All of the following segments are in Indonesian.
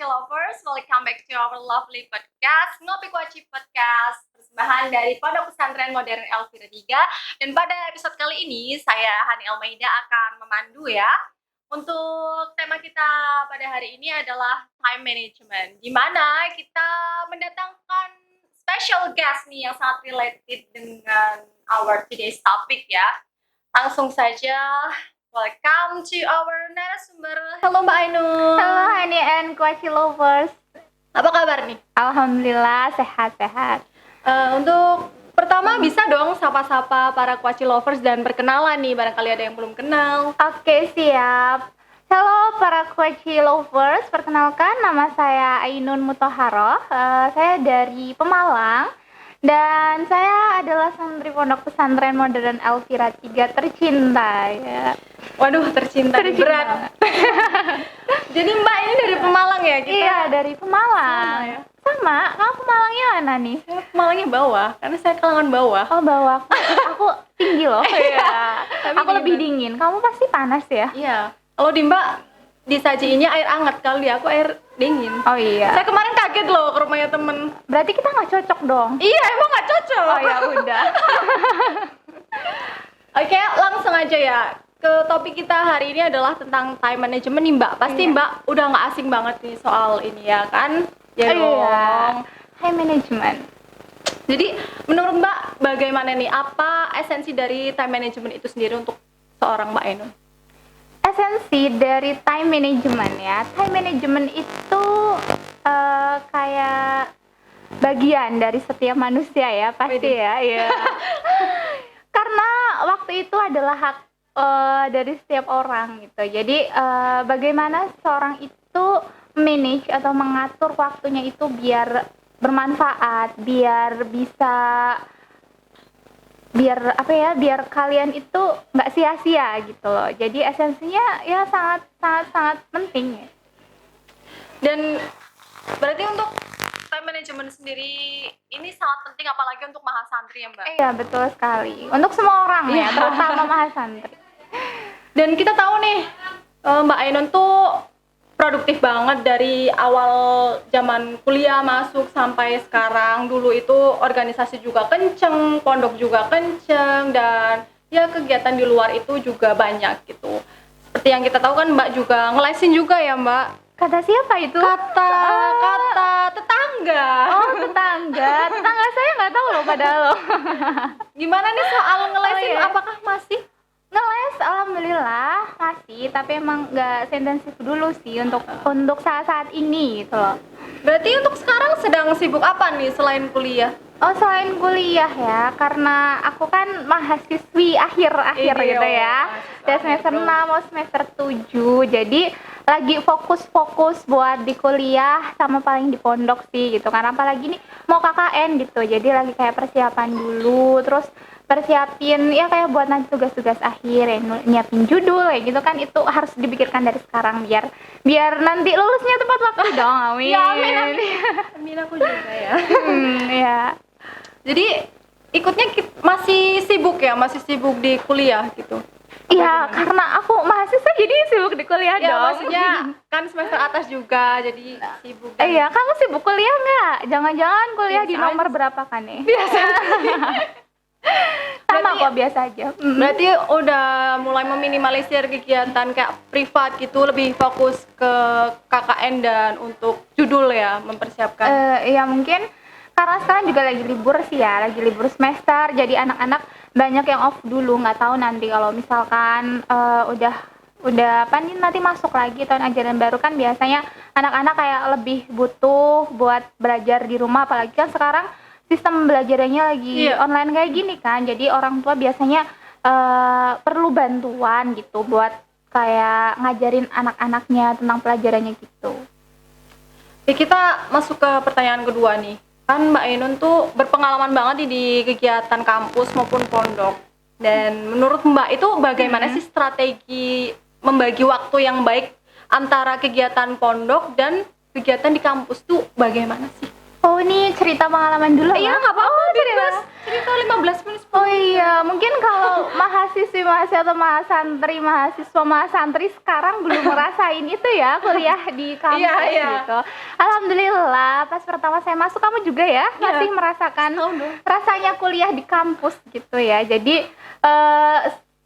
Lovers, welcome back to our lovely podcast, Ngopi Kuaci Podcast, persembahan dari Pondok Pesantren Modern Elvira 3. Dan pada episode kali ini, saya Hani Almaida akan memandu ya. Untuk tema kita pada hari ini adalah time management, di mana kita mendatangkan special guest nih yang sangat related dengan our today's topic ya. Langsung saja, welcome to our narasumber. Halo Mbak Ainun. Halo Hani and Kuaci Lovers. Apa kabar nih? Alhamdulillah sehat-sehat. Untuk pertama bisa dong sapa-sapa para Kuaci Lovers dan perkenalan nih, barangkali ada yang belum kenal. Oke, siap. Halo para Kuaci Lovers, perkenalkan nama saya Ainun Muthaharoh. Saya dari Pemalang dan saya adalah santri Pondok Pesantren Modern Elvira 3 tercinta ya. Waduh, tercinta berat. Jadi Mbak ini dari Pemalang ya? Kita Iya, dari Pemalang. sama ya? Sama, kamu Pemalangnya mana nih? Saya Pemalangnya bawah, karena saya kalangan bawah. Oh, bawah. Aku tinggi loh. Iya. Aku lebih dingin. Kamu pasti panas ya? Iya. Kalau di Mbak disajiinnya air hangat, kalau di aku air dingin. Oh iya. Saya kemarin kaget loh ke rumahnya temen. Berarti kita nggak cocok dong. Iya, emang nggak cocok. Oh ya udah. Oke, langsung aja ya. Ke topik kita hari ini adalah tentang time management nih Mbak. Pasti Iya. Mbak udah nggak asing banget nih soal ini ya kan? Ya dong. Time management. Jadi menurut Mbak bagaimana nih? Apa esensi dari time management itu sendiri untuk seorang Mbak Ainun? Esensi dari time management ya. Time management itu kayak bagian dari setiap manusia ya pasti Widih. ya. Iya. Karena waktu itu adalah hak dari setiap orang gitu. Jadi bagaimana seorang itu manage atau mengatur waktunya itu biar bermanfaat, biar bisa biar kalian itu nggak sia-sia gitu loh. Jadi esensinya ya sangat penting ya. Dan berarti untuk time management sendiri ini sangat penting apalagi untuk mahasantri ya Mbak. Iya betul sekali. Untuk semua orang Iya. ya, terutama mahasantri. Dan kita tahu nih Mbak Ainun tuh produktif banget dari awal zaman kuliah masuk sampai sekarang. Dulu itu organisasi juga kenceng, pondok juga kenceng, dan ya kegiatan di luar itu juga banyak gitu. Seperti yang kita tahu kan Mbak juga ngelesin juga ya Mbak. Kata siapa itu? Kata tetangga. Oh tetangga saya nggak tahu loh padahal loh. Gimana nih soal ngelesin? Oh, iya. Apakah masih? Ngeles alhamdulillah masih, tapi emang nggak seintensif dulu sih untuk saat ini gitu loh. Berarti untuk sekarang sedang sibuk apa nih selain kuliah? Oh selain kuliah ya, karena aku kan mahasiswi akhir Iya, gitu ya. Dari semester 6 mau semester 7. Jadi lagi fokus buat di kuliah sama paling di pondok sih gitu. Karena apalagi nih mau KKN gitu. Jadi lagi kayak persiapan dulu, terus persiapin ya kayak buat nanti tugas-tugas akhir ya, nyiapin judul kayak gitu kan, itu harus dipikirkan dari sekarang biar nanti lulusnya tepat waktu dong. Amin. Ya amin, amin aku juga ya. Ya. Jadi ikutnya masih sibuk ya, masih sibuk di kuliah gitu. Iya, karena aku mahasiswa jadi sibuk di kuliah Ya dong. maksudnya kan semester atas juga jadi sibuk. Dan Iya, kamu sibuk kuliah nggak? Jangan-jangan kuliah di Biasa nomor berapa kan nih? biasa. Sama Berarti- kok biasa aja. Berarti udah mulai meminimalisir kegiatan kayak privat gitu, lebih fokus ke KKN dan untuk judul ya, mempersiapkan. Ya mungkin karena sekarang juga lagi libur sih ya, lagi libur semester, jadi anak-anak banyak yang off dulu, nggak tahu nanti kalau misalkan udah apa nih nanti masuk lagi tahun ajaran baru kan biasanya anak-anak kayak lebih butuh buat belajar di rumah, apalagi kan sekarang sistem belajarnya lagi Iya. online kayak gini kan, jadi orang tua biasanya perlu bantuan gitu buat kayak ngajarin anak-anaknya tentang pelajarannya gitu. Oke, kita masuk ke pertanyaan kedua nih. Kan Mbak Ainun tuh berpengalaman banget nih di kegiatan kampus maupun pondok. Dan menurut Mbak itu bagaimana sih strategi membagi waktu yang baik antara kegiatan pondok dan kegiatan di kampus tuh bagaimana sih? Oh, ini cerita pengalaman dulu Iya, Mbak? nggak apa-apa, Oh, bebas. Cerita 15 menit. Oh iya, mungkin kalau mahasiswa atau mahasiswa-mahasantri sekarang belum ngerasain itu ya, kuliah di kampus Iya. gitu. Alhamdulillah, pas pertama saya masuk, kamu juga ya masih merasakan Tahu dong. rasanya kuliah di kampus gitu ya. Jadi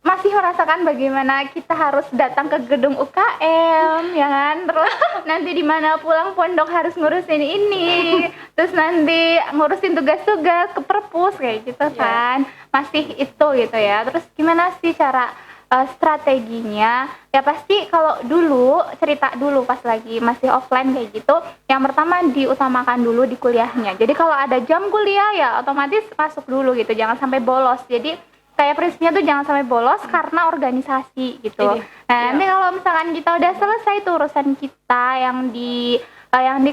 masih merasakan bagaimana kita harus datang ke gedung UKM ya kan, terus nanti di mana pulang pondok harus ngurusin ini, terus nanti ngurusin tugas-tugas ke perpus kayak gitu kan. Masih itu gitu ya. Terus gimana sih cara strateginya? Ya pasti kalau dulu, cerita dulu pas lagi masih offline kayak gitu, yang pertama diutamakan dulu di kuliahnya. Jadi kalau ada jam kuliah ya otomatis masuk dulu gitu, jangan sampai bolos. Jadi kayak prinsipnya tuh jangan sampai bolos karena organisasi gitu. Nah, nanti kalau misalkan kita udah selesai tuh urusan kita yang di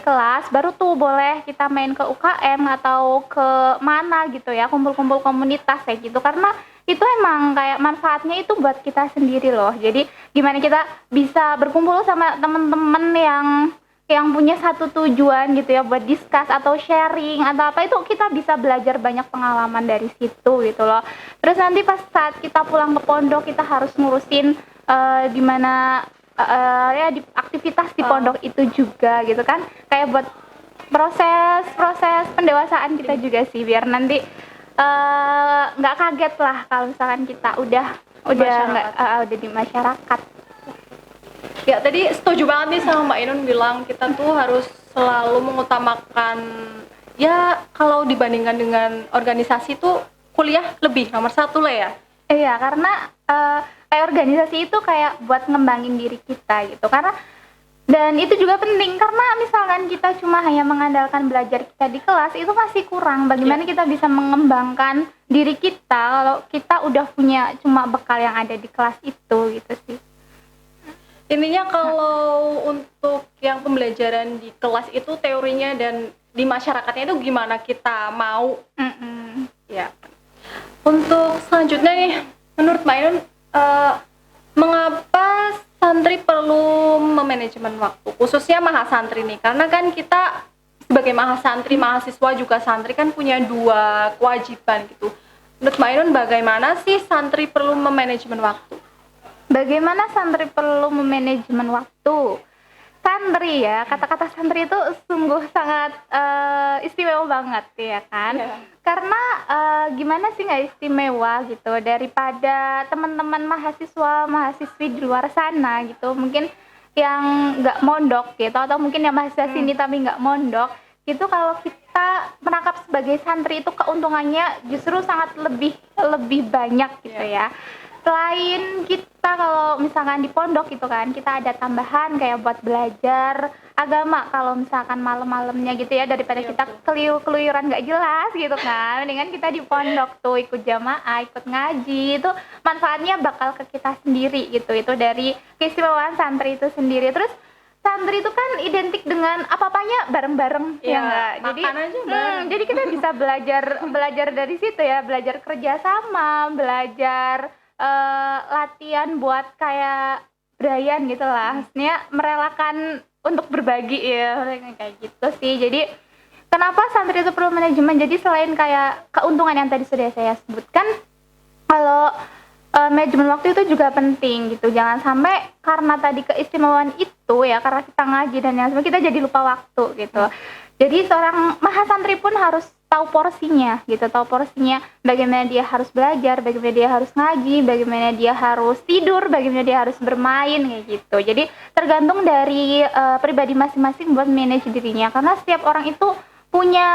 kelas, baru tuh boleh kita main ke UKM atau ke mana gitu ya, kumpul-kumpul komunitas kayak gitu. Karena itu emang kayak manfaatnya itu buat kita sendiri loh. Jadi gimana kita bisa berkumpul sama temen-temen yang punya satu tujuan gitu ya, buat discuss atau sharing atau apa, itu kita bisa belajar banyak pengalaman dari situ gitu loh. Terus nanti pas saat kita pulang ke pondok, kita harus ngurusin gimana ya di aktivitas di pondok itu juga gitu kan, kayak buat proses pendewasaan kita juga sih, biar nanti nggak kaget lah kalau misalkan kita udah di masyarakat. Ya tadi setuju banget nih sama Mbak Inun bilang kita tuh harus selalu mengutamakan, ya kalau dibandingkan dengan organisasi tuh kuliah lebih nomor satu lah ya. Iya, karena kayak organisasi itu kayak buat ngembangin diri kita gitu. Dan itu juga penting karena misalkan kita cuma hanya mengandalkan belajar kita di kelas, itu masih kurang. Bagaimana kita bisa mengembangkan diri kita kalau kita udah punya cuma bekal yang ada di kelas itu gitu sih. Intinya kalau untuk yang pembelajaran di kelas itu teorinya dan di masyarakatnya itu gimana kita mau. Ya. Untuk selanjutnya nih, menurut Mbak Inun, mengapa santri perlu memanajemen waktu, khususnya mahasantri nih? Karena kan kita sebagai mahasantri, mahasiswa juga santri kan punya dua kewajiban gitu. Menurut Mbak Inun, bagaimana sih santri perlu memanajemen waktu? Bagaimana santri perlu memanajemen waktu? Santri ya, kata-kata santri itu sungguh sangat istimewa banget ya kan. Karena gimana sih nggak istimewa gitu, daripada teman-teman mahasiswi di luar sana gitu, mungkin yang nggak mondok gitu, atau mungkin yang mahasiswa sini tapi nggak mondok gitu. Kalau kita menangkap sebagai santri itu keuntungannya justru sangat lebih banyak gitu ya. Selain kita kalau misalkan di pondok gitu kan, kita ada tambahan kayak buat belajar agama kalau misalkan malam-malamnya gitu ya, daripada kita keluyuran nggak jelas gitu kan, mendingan kita di pondok tuh ikut jamaah, ikut ngaji, itu manfaatnya bakal ke kita sendiri gitu. Itu dari keistimewaan santri itu sendiri. Terus santri itu kan identik dengan apa-apanya bareng-bareng ya enggak? Jadi kita bisa belajar dari situ ya, belajar kerjasama, belajar latihan buat kayak Brian gitu lah, maksudnya merelakan untuk berbagi ya, kayak gitu sih. Jadi kenapa santri itu perlu manajemen? Jadi selain kayak keuntungan yang tadi sudah saya sebutkan, kalau manajemen waktu itu juga penting gitu. Jangan sampai karena tadi keistimewaan itu ya, karena kita ngaji dan yang semua, kita jadi lupa waktu gitu. Jadi seorang mahasantri pun harus tahu porsinya gitu, tahu porsinya bagaimana dia harus belajar, bagaimana dia harus ngaji, bagaimana dia harus tidur, bagaimana dia harus bermain kayak gitu. Jadi tergantung dari pribadi masing-masing buat manage dirinya, karena setiap orang itu punya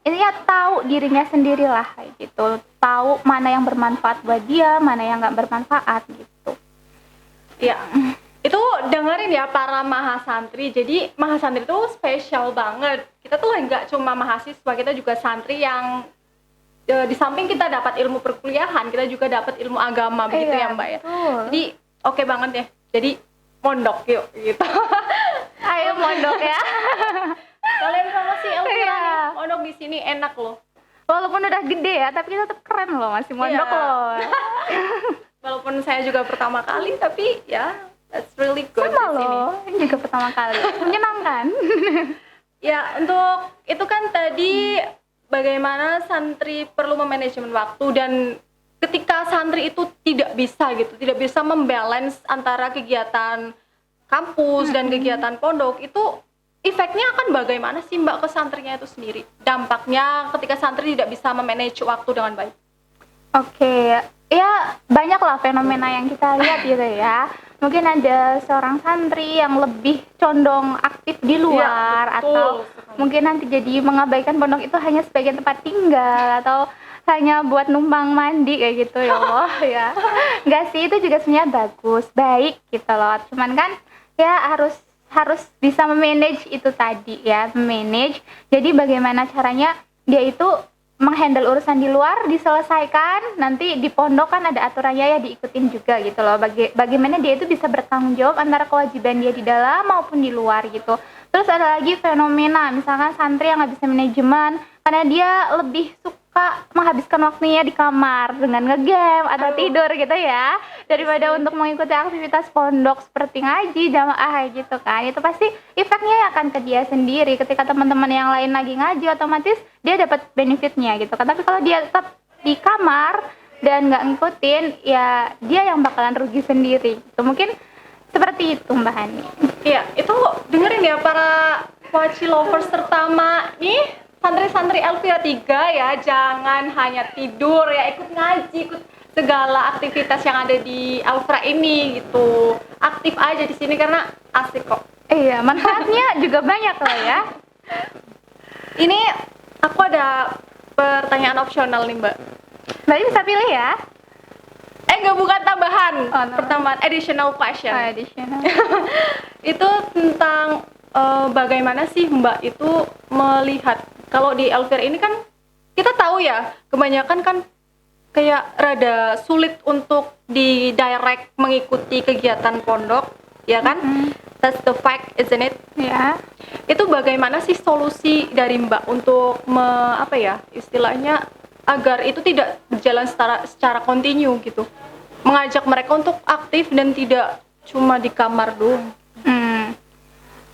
ini ya, tahu dirinya sendiri lah kayak gitu, tahu mana yang bermanfaat buat dia, mana yang nggak bermanfaat gitu. Ya. Itu dengerin ya para mahasantri. Jadi mahasantri itu spesial banget. Kita tuh nggak cuma mahasiswa, kita juga santri yang di samping kita dapat ilmu perkuliahan, kita juga dapat ilmu agama, begitu ya Mbak ya. Jadi oke banget ya. Jadi mondok yuk gitu. Ayo mondok ya. Kalian sama si Elvira nih, mondok di sini enak loh. Walaupun udah gede ya, tapi kita tetap keren loh, masih mondok loh. Walaupun saya juga pertama kali, tapi ya that's really good. Sama loh, ini juga pertama kali. Menyenangkan. Ya, untuk itu kan tadi bagaimana santri perlu memanajemen waktu dan ketika santri itu tidak bisa gitu, tidak bisa membalance antara kegiatan kampus dan kegiatan pondok, itu efeknya akan bagaimana sih Mbak ke santrinya itu sendiri? Dampaknya ketika santri tidak bisa memanage waktu dengan baik. Oke, ya banyak lah fenomena yang kita lihat gitu ya. Mungkin ada seorang santri yang lebih condong aktif di luar, Ya, atau betul. mungkin nanti jadi mengabaikan pondok itu hanya sebagai tempat tinggal atau hanya buat numpang mandi kayak gitu ya Allah ya. Enggak sih, itu juga sebenarnya bagus, baik gitu loh. Cuman kan ya harus harus bisa memanage itu tadi ya, memanage. Jadi bagaimana caranya dia itu menghandle urusan di luar diselesaikan, nanti di pondok kan ada aturannya ya diikutin juga gitu loh. Bagaimana dia itu bisa bertanggung jawab antara kewajiban dia di dalam maupun di luar gitu. Terus ada lagi fenomena misalkan santri yang nggak bisa manajemen karena dia lebih suka menghabiskan waktunya di kamar dengan ngegame atau tidur gitu ya, daripada untuk mengikuti aktivitas pondok seperti ngaji, jamaah gitu kan. Itu pasti efeknya akan ke dia sendiri. Ketika teman-teman yang lain lagi ngaji, otomatis dia dapat benefitnya gitu kan. Tapi kalau dia tetap di kamar dan nggak ngikutin, ya dia yang bakalan rugi sendiri gitu. Mungkin seperti itu Mbak Hani. Iya, itu dengerin ya para Waci lovers terutama nih santri-santri Elvira 3 ya, jangan hanya tidur ya, ikut ngaji, ikut segala aktivitas yang ada di Elvira ini gitu. Aktif aja di sini karena asik kok. Iya, manfaatnya juga banyak loh ya. Ini aku ada pertanyaan opsional nih Mbak. Mbak bisa pilih ya. Enggak, bukan tambahan. Oh, no. Pertambahan additional question. Additional. Itu tentang bagaimana sih Mbak itu melihat kalau di Elvira ini kan kita tahu ya kebanyakan kan kayak rada sulit untuk di direct mengikuti kegiatan pondok ya kan. That's the fact, isn't it? Ya. Itu bagaimana sih solusi dari Mbak untuk apa ya istilahnya agar itu tidak berjalan secara kontinu gitu, mengajak mereka untuk aktif dan tidak cuma di kamar doang.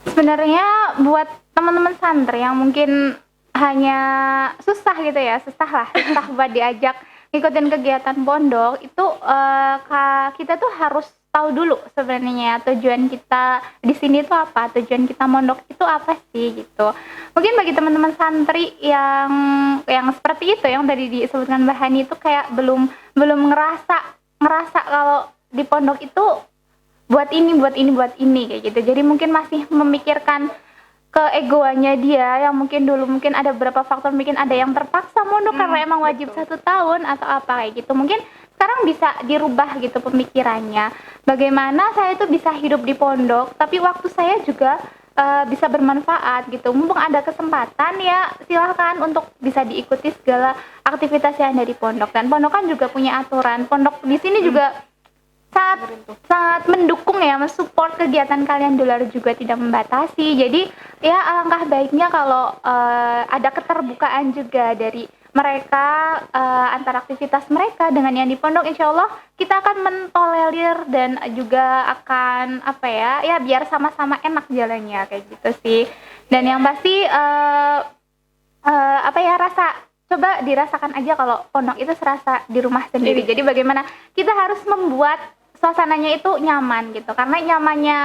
Sebenarnya buat teman-teman santri yang mungkin hanya susah gitu ya, susah buat diajak ngikutin kegiatan pondok itu, kita tuh harus tahu dulu sebenarnya tujuan kita di sini tuh apa, tujuan kita mondok itu apa sih gitu. Mungkin bagi teman-teman santri yang seperti itu yang tadi disebutkan Mbak Hani itu kayak belum ngerasa kalau di pondok itu buat ini kayak gitu. Jadi mungkin masih memikirkan keegoannya dia yang mungkin dulu mungkin ada beberapa faktor, mungkin ada yang terpaksa mondok karena emang wajib 1 tahun atau apa kayak gitu. Mungkin sekarang bisa dirubah gitu pemikirannya. Bagaimana saya itu bisa hidup di pondok tapi waktu saya juga bisa bermanfaat gitu. Mumpung ada kesempatan ya silahkan untuk bisa diikuti segala aktivitas yang ada di pondok. Dan pondok kan juga punya aturan. Pondok di sini juga sangat mendukung ya, mensupport kegiatan kalian di luar juga tidak membatasi. Jadi ya alangkah baiknya kalau ada keterbukaan juga dari mereka antara aktivitas mereka dengan yang di pondok. Insya Allah kita akan mentolerir dan juga akan apa ya biar sama-sama enak jalannya kayak gitu sih. Dan yang pasti coba dirasakan aja kalau pondok itu serasa di rumah sendiri. Jadi bagaimana kita harus membuat suasananya itu nyaman gitu, karena nyamannya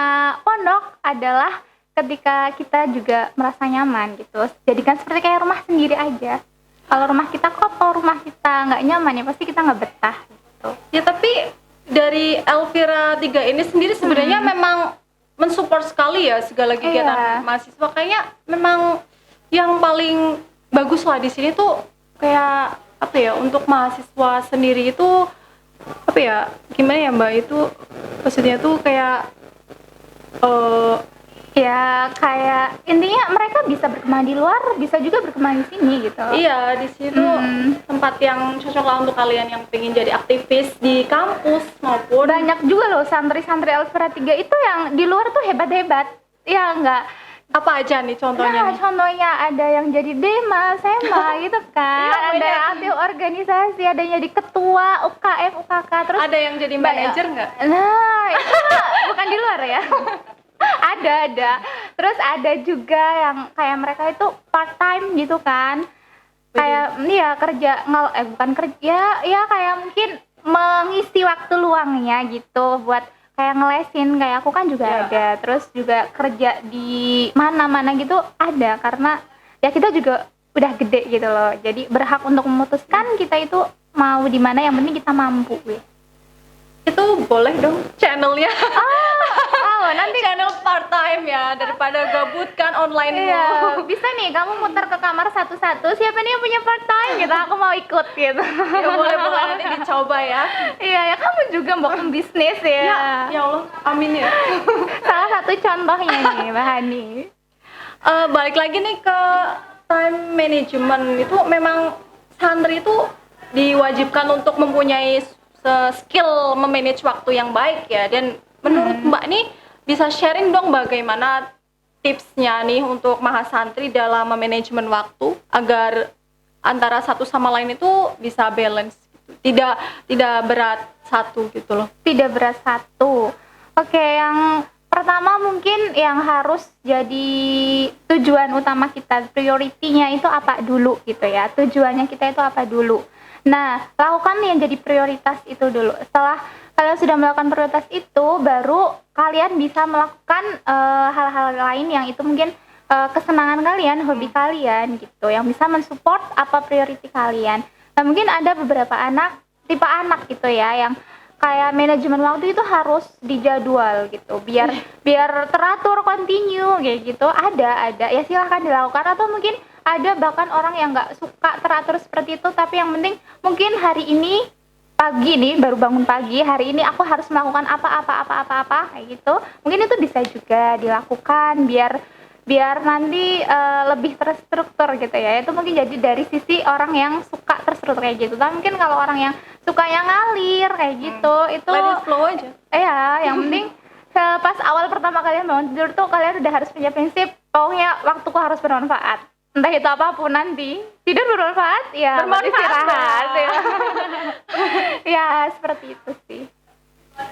pondok adalah ketika kita juga merasa nyaman gitu. Jadikan seperti kayak rumah sendiri aja. Kalau rumah kita kotor, rumah kita nggak nyaman ya pasti kita nggak betah gitu. Ya tapi dari Elvira 3 ini sendiri sebenarnya memang mensupport sekali ya segala kegiatan mahasiswa. Kayaknya memang yang paling bagus lah di sini tuh kayak apa ya, untuk mahasiswa sendiri itu apa ya, gimana ya Mbak, itu maksudnya tuh kayak ya kayak intinya mereka bisa berkembang di luar, bisa juga berkembang di sini gitu. Iya, di situ tempat yang cocok lah untuk kalian yang pengen jadi aktivis di kampus maupun banyak juga loh santri-santri Elvira 3 itu yang di luar tuh hebat-hebat. Ya enggak. Apa aja nih contohnya? Nah, contohnya ada yang jadi Dema, Sema gitu kan. Iya, ada yang aktif organisasi, ada yang jadi ketua UKM, UKK, terus ada yang jadi manajer nggak? Nah, itu bukan di luar ya. Ada. Terus ada juga yang kayak mereka itu part time gitu kan. Kayak ya kerja bukan kerja, ya kayak mungkin mengisi waktu luangnya gitu buat kayak ngelesin. Kayak aku kan juga ada. Terus juga kerja di mana-mana gitu ada, karena ya kita juga udah gede gitu loh. Jadi berhak untuk memutuskan kita itu mau di mana, yang penting kita mampu. Itu boleh dong channelnya. Nanti Channel part time ya, daripada gabut kan online iya, mulu. bisa nih kamu muter ke kamar satu-satu, siapa nih yang punya part time gitu, aku mau ikut gitu. Ya boleh nanti dicoba ya. Iya, ya kamu juga mau bisnis ya. Ya Allah, amin ya. Salah satu contohnya nih, Mbak Hani. Balik lagi nih ke time management, itu memang santri itu diwajibkan untuk mempunyai skill memanage waktu yang baik ya. Dan menurut Mbak nih, bisa sharing dong bagaimana tipsnya nih untuk mahasantri dalam memanajemen waktu agar antara satu sama lain itu bisa balance gitu. Tidak berat satu gitu loh. Tidak berat satu. Oke, yang pertama mungkin yang harus jadi tujuan utama kita, prioritinya itu apa dulu gitu ya. Tujuannya kita itu apa dulu. Nah, lakukan yang jadi prioritas itu dulu. Setelah kalian sudah melakukan prioritas itu, baru kalian bisa melakukan hal-hal lain yang itu mungkin kesenangan kalian, hobi kalian gitu, yang bisa mensupport apa priority kalian. Nah, mungkin ada beberapa tipe anak gitu ya, yang kayak manajemen waktu itu harus dijadwal gitu, biar teratur, continue kayak gitu. Ada ya, silahkan dilakukan. Atau mungkin ada bahkan orang yang nggak suka teratur seperti itu, tapi yang penting mungkin hari ini pagi nih, baru bangun pagi, hari ini aku harus melakukan apa kayak gitu. Mungkin itu bisa juga dilakukan biar nanti lebih terstruktur gitu ya. Itu mungkin jadi dari sisi orang yang suka terstruktur kayak gitu. Tapi mungkin kalau orang yang suka yang ngalir kayak gitu, itu Let it flow aja. Iya, yang penting pas awal pertama kalian bangun tidur tuh kalian udah harus punya prinsip, pokoknya waktuku harus bermanfaat. Entah itu apapun nanti. Tidur bermanfaat, ya istirahat ya. Ya, seperti itu sih.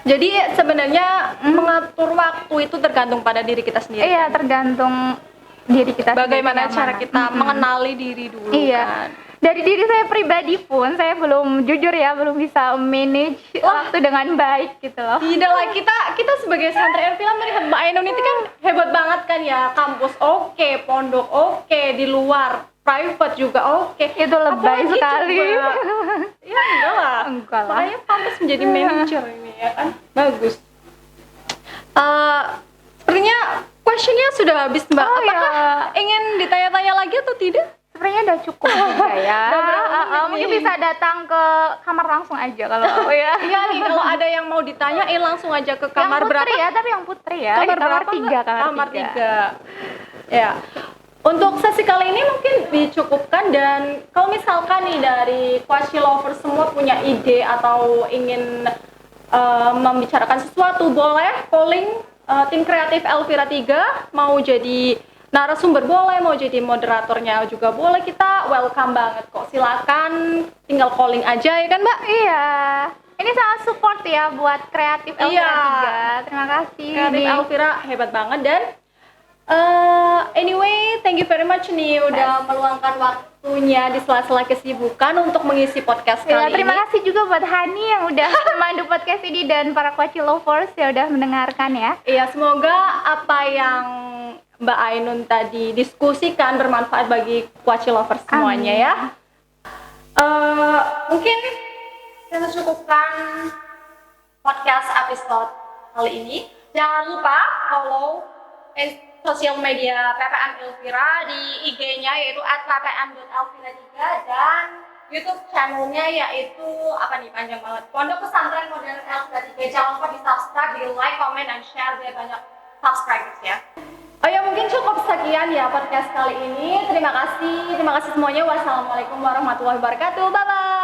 Jadi sebenarnya mengatur waktu itu tergantung pada diri kita sendiri. Iya, tergantung diri kita. Bagaimana cara kita mengenali diri dulu kan. Dari diri saya pribadi pun saya belum bisa manage waktu dengan baik gitu loh. Tidak lah, kita sebagai santri Elvira melihat Mbak Ainun itu kan hebat banget kan ya. Kampus oke, pondok oke, di luar private juga oke. Itu lebay sekali. Ya enggak lah. Makanya pantas menjadi manager ini ya kan. Bagus. Sepertinya questionnya sudah habis Mbak. Apakah ingin ditanya-tanya lagi atau tidak? Sebenarnya udah cukup juga ya. Mungkin bisa datang ke kamar langsung aja kalau ya. Iya nih, kalau ada yang mau ditanyain langsung aja ke kamar berapa? Ya, tapi yang putri ya. Kamar berapa? Kamar 3. Ya. Untuk sesi kali ini mungkin dicukupkan, dan kalau misalkan nih dari Quashi Lover semua punya ide atau ingin membicarakan sesuatu, boleh calling tim kreatif Elvira 3, mau jadi narasumber boleh, mau jadi moderatornya juga boleh, kita welcome banget kok. Silakan, tinggal calling aja ya kan Mbak? Iya. Ini sangat support ya buat kreatif Elvira 3. Terima kasih. Kreatif Elvira hebat banget. Dan anyway, thank you very much nih udah meluangkan waktunya di sela-sela kesibukan untuk mengisi podcast kali ini. Terima kasih juga buat Hani yang udah memandu podcast ini, dan para Quashi Lovers yang udah mendengarkan ya. Iya, semoga apa yang Mbak Ainun tadi diskusikan bermanfaat bagi Quashi Lovers semuanya. Amin. Ya. Mungkin kita cukupkan podcast episode kali ini. Jangan lupa follow sosial media PPM Elvira di IG-nya yaitu @ppm.elvira3, dan YouTube channelnya yaitu apa nih, panjang banget, Pondok Pesantren Modern Elvira 3. Jangan lupa di subscribe, di like, comment, dan share biar banyak subscribers ya. Oh ya, mungkin cukup sekian ya podcast kali ini. Terima kasih semuanya. Wassalamualaikum warahmatullahi wabarakatuh. Bye bye.